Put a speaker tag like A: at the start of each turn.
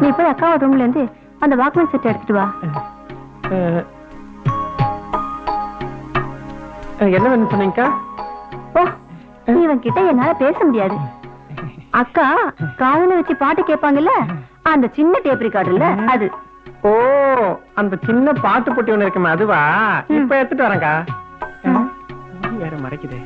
A: நீ போய் அக்காவோட ரூம்ல இருந்து அந்த வாக்மேன் செட் எடுத்துட்டு வா.
B: என்ன வேணும் சொன்னீங்கக்கா?
A: ஓ, நீ இவன் கிட்ட என்னால பேச முடியாது. அக்கா காதுல வச்சு பாட்டு கேட்பாங்கல்ல, அந்த சின்ன டேப் ரெக்கார்டர் இல்ல அது.
B: ஓ, அந்த சின்ன பாட்டு போட்டி ஒண்ணு இருக்குமே அதுவா? இப்ப எடுத்துட்டு வரேன்க்கா. வேற மறைக்குதே.